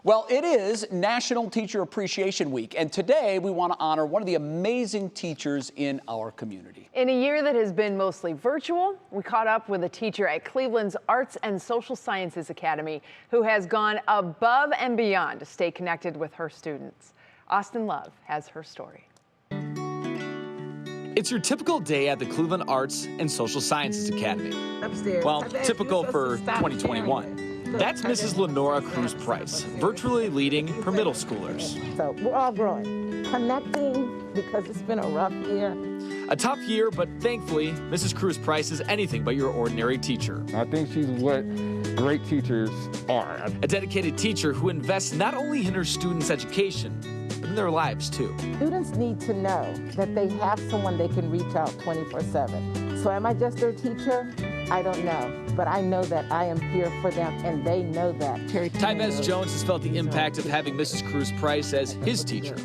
Well, it is National Teacher Appreciation Week, and today we want to honor one of the amazing teachers in our community. In a year that has been mostly virtual, we caught up with a teacher at Cleveland's Arts and Social Sciences Academy who has gone above and beyond to stay connected with her students. Austin Love has her story. It's your typical day at the Cleveland Arts and Social Sciences Academy. Upstairs. Well, typical for 2021. That's Mrs. Lenora Cruz-Price, virtually leading her middle schoolers. So we're all growing, connecting because it's been a rough year. A tough year, but thankfully, Mrs. Cruz-Price is anything but your ordinary teacher. I think she's what great teachers are. A dedicated teacher who invests not only in her students' education, but in their lives too. Students need to know that they have someone they can reach out 24/7. So am I just their teacher? I don't know, but I know that I am here for them, and they know that. Tyvez Jones has felt the impact of having Mrs. Cruz-Price as his teacher.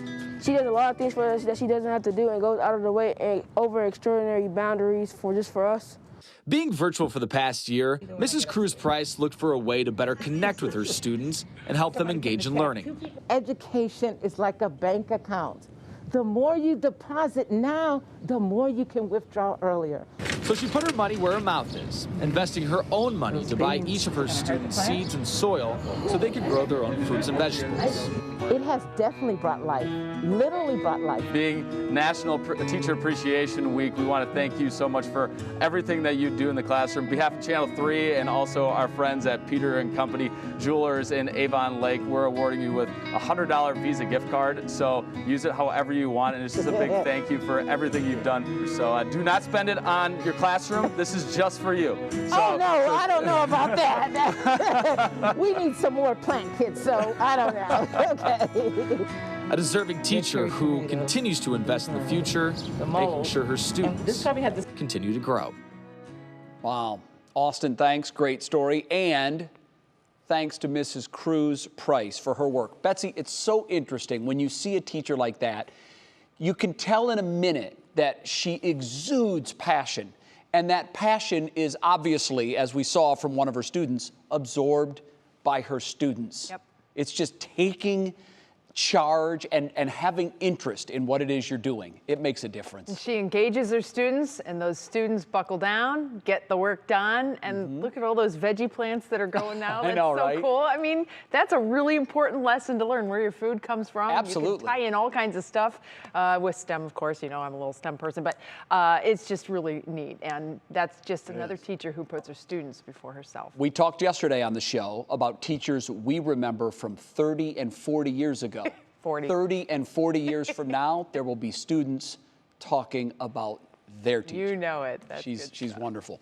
She does a lot of things for us that she doesn't have to do and goes out of the way and over extraordinary boundaries for us. Being virtual for the past year, Mrs. Cruz-Price looked for a way to better connect with her students and help them engage in learning. Education is like a bank account. The more you deposit now, the more you can withdraw earlier. So she put her money where her mouth is, investing her own money to buy each of her students seeds and soil so they could grow their own fruits and vegetables. It has definitely brought life, literally brought life. Being National Teacher Appreciation Week, we want to thank you so much for everything that you do in the classroom. On behalf of Channel 3 and also our friends at Peter & Company Jewelers in Avon Lake, we're awarding you with a $100 Visa gift card. So use it however you want, and it's just a big thank you for everything you've done. So do not spend it on your classroom. This is just for you. Oh no, I don't know about that. We need some more plant kits, so I don't know. Okay. A deserving teacher who continues to invest in the future, making sure her students continue to grow. Wow. Austin, thanks. Great story. And thanks to Mrs. Cruz-Price for her work. Betsy, it's so interesting when you see a teacher like that. You can tell in a minute that she exudes passion. And that passion is obviously, as we saw from one of her students, absorbed by her students. Yep. It's just taking charge and having interest in what it is you're doing. It makes a difference. She engages her students, and those students buckle down, get the work done, and look at all those veggie plants that are going now. I know, That's so right? cool. I mean, that's a really important lesson to learn, where your food comes from. Absolutely. You can tie in all kinds of stuff with STEM, of course. You know, I'm a little STEM person, but it's just really neat. And that's just another teacher who puts her students before herself. We talked yesterday on the show about teachers we remember from 30 and 40 years ago. 40. 30 and 40 years from now, there will be students talking about their teacher. You know it. That's She's wonderful.